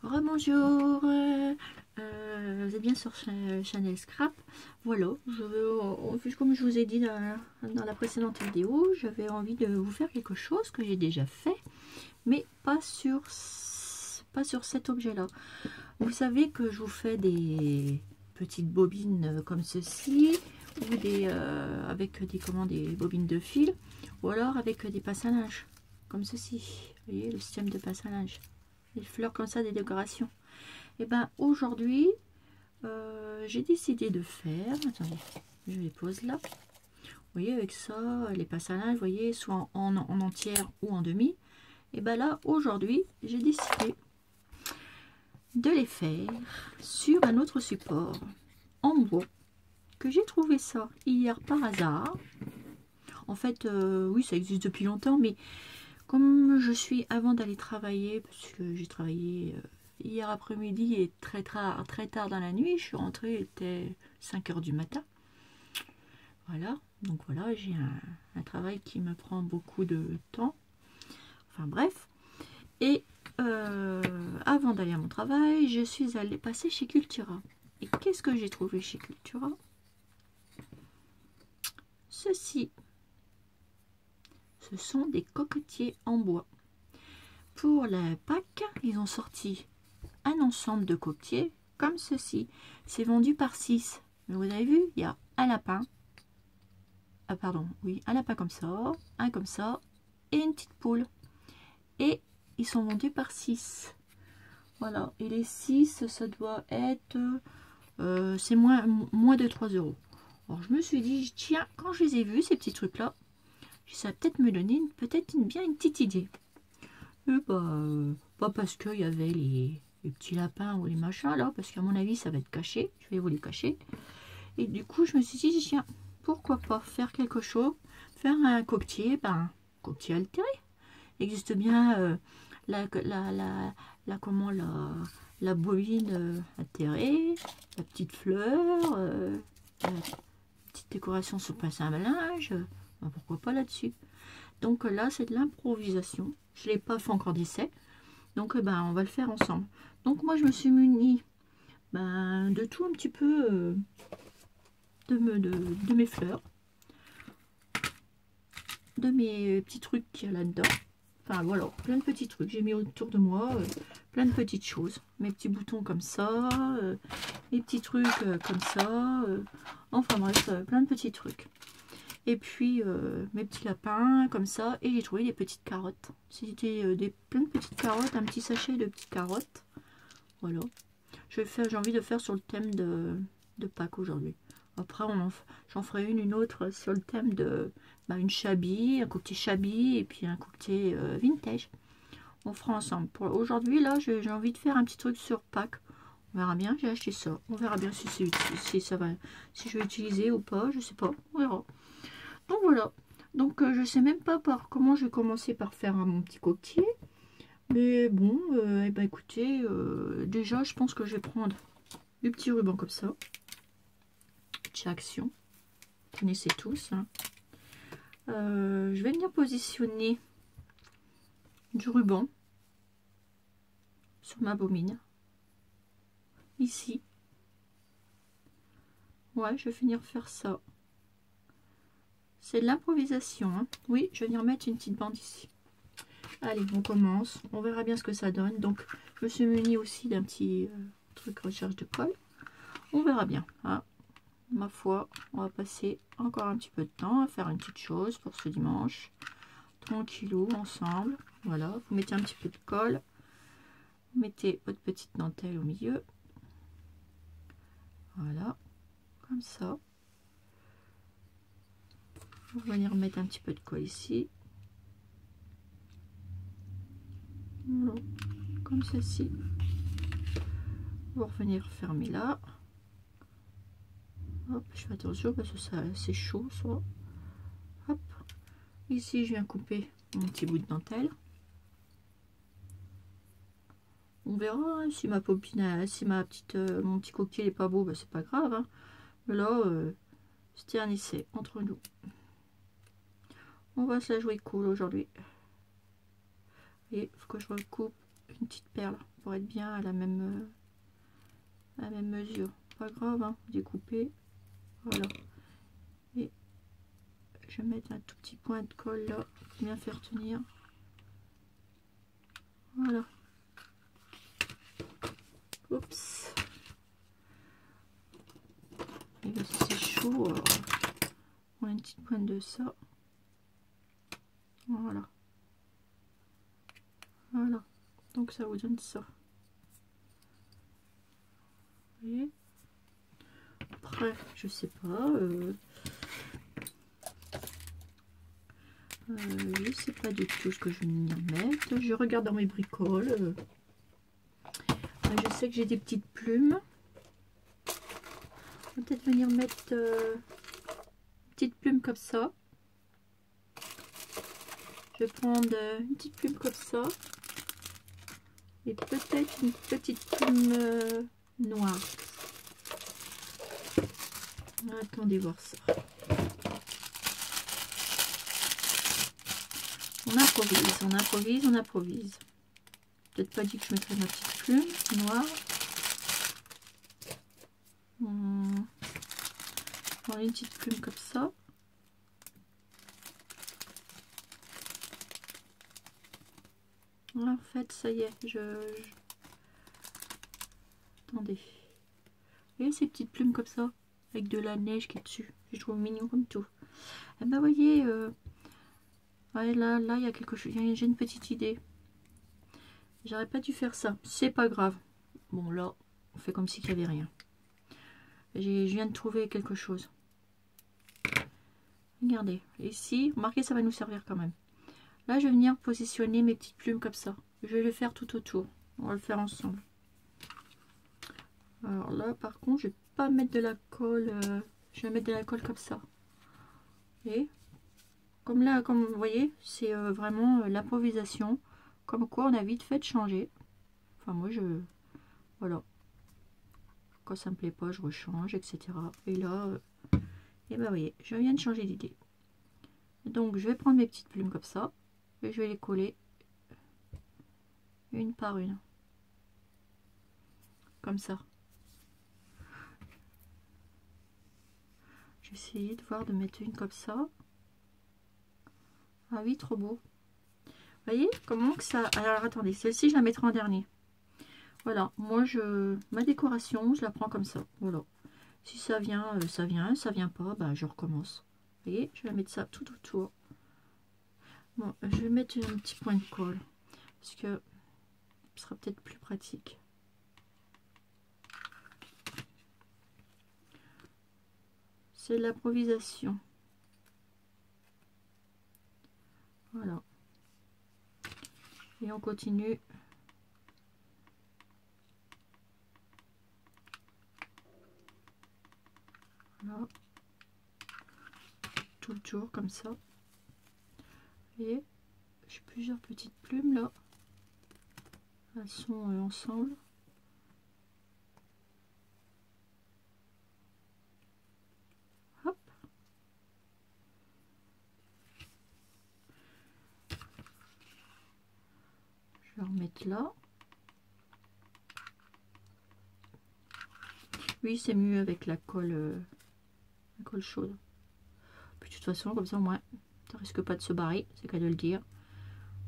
Rebonjour, vous êtes bien sur Chanel Scrap. Voilà, comme je vous ai dit dans la précédente vidéo, j'avais envie de vous faire quelque chose que j'ai déjà fait, mais pas sur cet objet-là. Vous savez que je vous fais des petites bobines comme ceci, ou avec des bobines de fil, ou alors avec des passes à linge, comme ceci. Vous voyez le système de passe à linge. Des fleurs comme ça, des décorations. Et ben aujourd'hui j'ai décidé de faire, attendez, je les pose là, vous voyez, avec ça les passes à linge, vous voyez, soit en entière ou en demi. Et ben là aujourd'hui j'ai décidé de les faire sur un autre support en bois, que j'ai trouvé ça hier par hasard. En fait oui, ça existe depuis longtemps, mais comme je suis, avant d'aller travailler, parce que j'ai travaillé hier après-midi et très tard dans la nuit, je suis rentrée, il était 5 h du matin. Voilà, donc voilà, j'ai un travail qui me prend beaucoup de temps. Enfin bref. Et avant d'aller à mon travail, je suis allée passer chez Cultura. Et qu'est-ce que j'ai trouvé chez Cultura? Ceci. Ce sont des coquetiers en bois. Pour la Pâques, ils ont sorti un ensemble de coquetiers comme ceci. C'est vendu par 6. Vous avez vu, il y a un lapin. Ah pardon, oui, un lapin comme ça, un comme ça, et une petite poule. Et ils sont vendus par 6. Voilà, et les 6, ça doit être... c'est moins de 3 €. Alors je me suis dit, tiens, quand je les ai vus, ces petits trucs-là, ça va peut-être me donner bien une petite idée. Et pas parce qu'il y avait les petits lapins ou les machins là, parce qu'à mon avis ça va être caché, je vais vous les cacher. Et du coup je me suis dit, tiens, pourquoi pas faire quelque chose, faire un coquetier, coquetier altéré. Il existe bien la bobine altérée, la petite fleur, la petite décoration sur passe à linge, pourquoi pas là-dessus. Donc là c'est de l'improvisation, je l'ai pas fait encore d'essai. Donc on va le faire ensemble. Donc moi je me suis munie de tout un petit peu de mes fleurs, de mes petits trucs qu'il y a là-dedans. Enfin voilà, plein de petits trucs. J'ai mis autour de moi plein de petites choses. Mes petits boutons comme ça, mes petits trucs comme ça. Enfin bref, plein de petits trucs. Et puis mes petits lapins comme ça. Et j'ai trouvé des petites carottes. C'était plein de petites carottes, un petit sachet de petites carottes. Voilà. J'ai envie de faire sur le thème de Pâques aujourd'hui. Après, j'en ferai une autre sur le thème de une chablis, un coquetier chablis et puis un coquetier vintage. On fera ensemble. Pour aujourd'hui, là, j'ai envie de faire un petit truc sur Pâques. On verra bien, j'ai acheté ça. On verra bien si ça va, si je vais utiliser ou pas, je sais pas. On verra. Donc voilà. Donc je sais même pas par comment je vais commencer par faire mon petit coquetier. Mais bon, écoutez, déjà je pense que je vais prendre des petits rubans comme ça. Chez Action. Vous connaissez tous. Hein. Je vais venir positionner du ruban sur ma bobine. Ici. Ouais, je vais finir faire ça. C'est de l'improvisation. Hein. Oui, je vais venir mettre une petite bande ici. Allez, on commence. On verra bien ce que ça donne. Donc, je me suis munie aussi d'un petit truc recherche de colle. On verra bien. Hein. Ma foi, on va passer encore un petit peu de temps à faire une petite chose pour ce dimanche. Tranquillou, ensemble. Voilà, vous mettez un petit peu de colle. Vous mettez votre petite dentelle au milieu. Voilà, comme ça. On va venir mettre un petit peu de colle ici. Voilà, comme ceci. On va revenir fermer là. Hop, je fais attention parce que c'est chaud, soit. Hop, ici je viens couper mon petit bout de dentelle. On verra hein, si ma popine, si mon petit coquetier n'est pas beau, c'est pas grave. Hein. Mais là, c'était un essai entre nous. On va se la jouer cool aujourd'hui. Et il faut que je recoupe une petite perle pour être bien à la même mesure. Pas grave, hein, découper. Voilà. Et je vais mettre un tout petit point de colle là, pour bien faire tenir. Voilà. Oups. Et là, si c'est chaud, on a une petite pointe de ça. Voilà. Voilà. Donc ça vous donne ça. Vous voyez? Après, je sais pas. Je sais pas du tout ce que je vais venir mettre. Je regarde dans mes bricoles. Je sais que j'ai des petites plumes. On va peut-être venir mettre une petite plume comme ça. Je vais prendre une petite plume comme ça. Et peut-être une petite plume noire. Attendez voir ça. On improvise, on improvise, on improvise. Peut-être pas dit que je mettrais ma petite plume noire. On a une petite plume comme ça. En fait, ça y est, attendez. Vous voyez ces petites plumes comme ça, avec de la neige qui est dessus. Je trouve mignon comme tout. Et ben, vous voyez, ouais, là, il y a quelque chose. J'ai une petite idée. J'aurais pas dû faire ça. C'est pas grave. Bon, là, on fait comme s'il n'y avait rien. Je viens de trouver quelque chose. Regardez. Ici, remarquez, ça va nous servir quand même. Là, je vais venir positionner mes petites plumes comme ça. Je vais le faire tout autour. On va le faire ensemble. Alors là, par contre, je vais pas mettre de la colle. Je vais mettre de la colle comme ça. Et comme là, comme vous voyez, c'est vraiment l'improvisation. Comme quoi, on a vite fait de changer. Enfin, moi, voilà. Quand ça me plaît pas, je rechange, etc. Et là, et ben, vous voyez, je viens de changer d'idée. Donc, je vais prendre mes petites plumes comme ça. Et je vais les coller une par une. Comme ça. Je vais essayer de voir de mettre une comme ça. Ah oui, trop beau. Vous voyez comment que ça... Alors, attendez, celle-ci, je la mettrai en dernier. Voilà, moi, ma décoration, je la prends comme ça. Voilà. Si ça vient, ça vient. Ça vient pas, bah, je recommence. Vous voyez, je vais mettre ça tout autour. Bon, je vais mettre un petit point de colle. Parce que ce sera peut-être plus pratique. C'est de l'improvisation. Voilà. Et on continue. Voilà. Tout le tour comme ça. Et j'ai plusieurs petites plumes là. Elles sont ensemble. Hop. Je vais remettre là. Oui, c'est mieux avec la colle chaude. Puis de toute façon, comme ça au moins, ça risque pas de se barrer, c'est qu'à de le dire.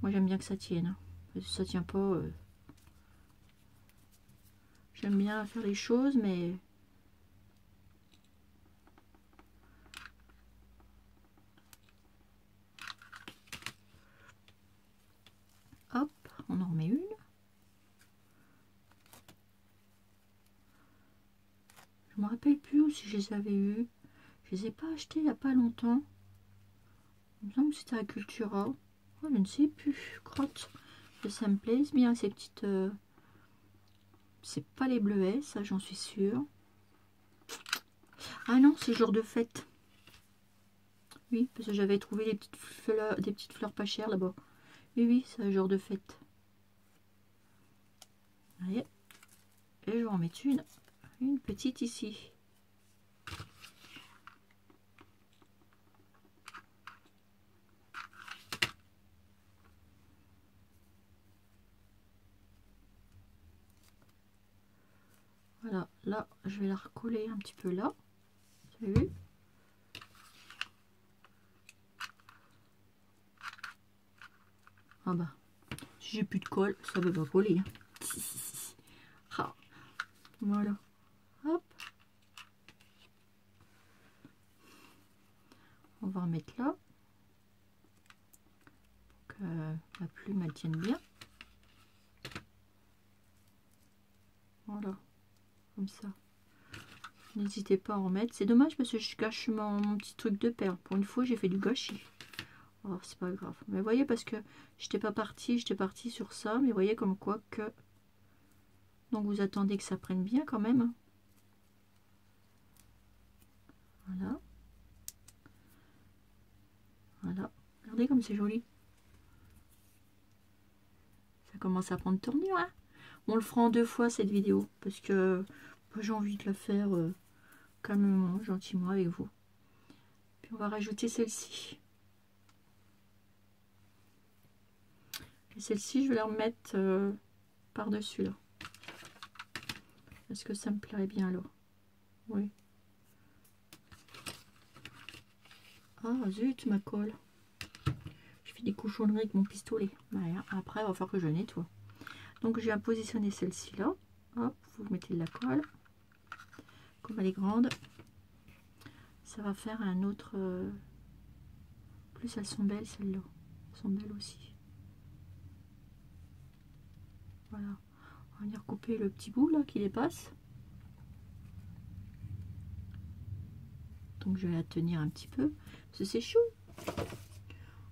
Moi j'aime bien que ça tienne. Parce que ça tient pas. J'aime bien faire les choses, mais hop, on en remet une. Je me rappelle plus si je les avais eues. Je les ai pas achetées il n'y a pas longtemps. Il me semble que c'était à Cultura. Oh, je ne sais plus. Crotte. Et ça me plaise bien ces petites. C'est pas les bleuets, ça j'en suis sûre. Ah non, c'est jour de fête. Oui, parce que j'avais trouvé des petites fleurs pas chères là-bas. Oui, oui, c'est un jour de fête. Voyez. Et je vais en mettre une petite ici. Voilà, là, je vais la recoller un petit peu là. Vous avez vu? Ah bah, si j'ai plus de colle, ça ne va pas coller. Hein. Ah, voilà. Hop. On va remettre là. Pour que la plume elle tienne bien. Voilà. Comme ça. N'hésitez pas à en remettre. C'est dommage parce que je gâche mon petit truc de perles. Pour une fois, j'ai fait du gâchis. Alors, c'est pas grave. Mais vous voyez, parce que j'étais partie sur ça. Mais vous voyez comme quoi que... Donc, vous attendez que ça prenne bien quand même. Voilà. Voilà. Regardez comme c'est joli. Ça commence à prendre tournure, hein. On le fera en 2 fois cette vidéo. Parce que j'ai envie de la faire calmement, gentiment avec vous. Puis on va rajouter celle-ci. Et celle-ci, je vais la remettre par-dessus là. Est-ce que ça me plairait bien alors? Oui. Ah zut, ma colle. Je fais des cochonneries avec mon pistolet. Voilà. Après, il va falloir que je nettoie. Donc, j'ai positionné celle-ci là. Hop, vous mettez de la colle. Comme elle est grande, ça va faire un autre... Plus elles sont belles, celles-là. Elles sont belles aussi. Voilà. On va venir couper le petit bout là qui dépasse. Donc, je vais la tenir un petit peu. Parce que c'est chaud.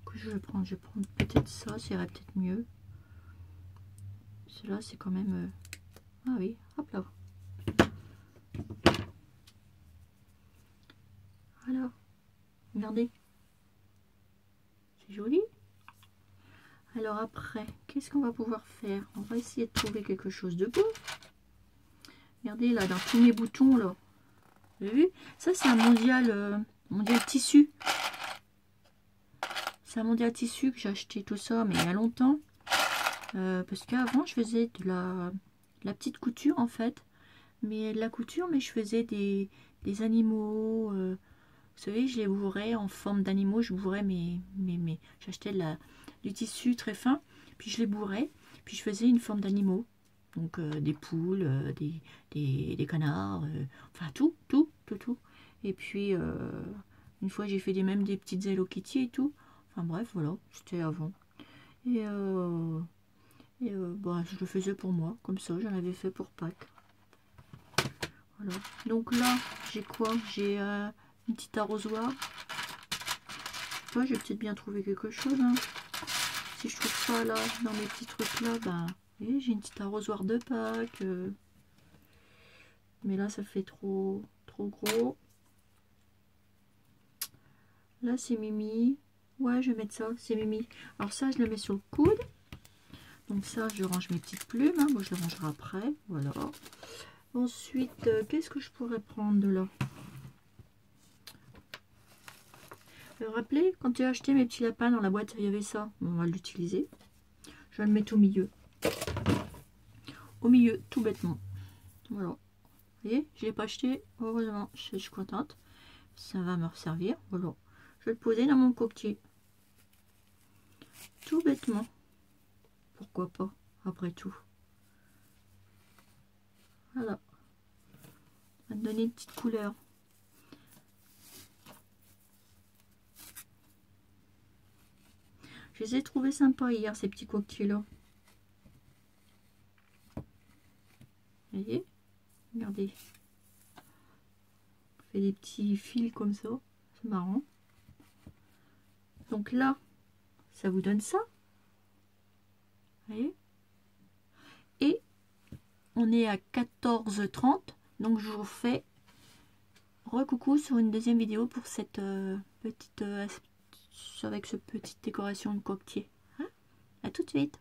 Que je vais prendre peut-être ça, ça irait peut-être mieux. Cela c'est quand même... Ah oui, hop là. Voilà. Regardez. C'est joli. Alors après, qu'est-ce qu'on va pouvoir faire? On va essayer de trouver quelque chose de beau. Regardez là, dans tous mes boutons là. Vous avez vu? Ça c'est un mondial tissu. C'est un mondial tissu que j'ai acheté tout ça, mais il y a longtemps. Parce qu'avant je faisais de la petite couture en fait. Mais de la couture, mais je faisais des animaux. Vous savez, je les bourrais en forme d'animaux. Je bourrais j'achetais du tissu très fin. Puis je les bourrais. Puis je faisais une forme d'animaux. Donc des poules, des canards. Enfin tout. Et puis une fois j'ai fait même des petites Hello Kitty et tout. Enfin bref, voilà. C'était avant. Et bah, je le faisais pour moi. Comme ça, j'en avais fait pour Pâques. Voilà. Donc là, j'ai quoi? J'ai une petite arrosoir. Je vais peut-être bien trouver quelque chose. Hein. Si je trouve pas là, dans mes petits trucs là, ben, j'ai une petite arrosoir de Pâques. Mais là, ça fait trop gros. Là, c'est Mimi. Ouais, je vais mettre ça, c'est Mimi. Alors ça, je le mets sur le coude. Donc ça, je range mes petites plumes. Hein. Moi, je les rangerai après. Voilà. Ensuite, qu'est-ce que je pourrais prendre de là? Vous vous rappelez, quand j'ai acheté mes petits lapins dans la boîte, il y avait ça. On va l'utiliser. Je vais le mettre au milieu. Au milieu, tout bêtement. Voilà. Vous voyez, je ne l'ai pas acheté. Heureusement, je suis contente. Ça va me resservir. Voilà. Je vais le poser dans mon coquetier. Tout bêtement. Pourquoi pas, après tout. Voilà. Ça va me donner une petite couleur. Je les ai trouvés sympas hier, ces petits coquetiers-là. Vous voyez? Regardez. On fait des petits fils comme ça. C'est marrant. Donc là, ça vous donne ça. Vous voyez? Et on est à 14h30. Donc je vous fais recoucou sur une deuxième vidéo pour cette petite avec cette petite décoration de coquetier. Hein? À tout de suite.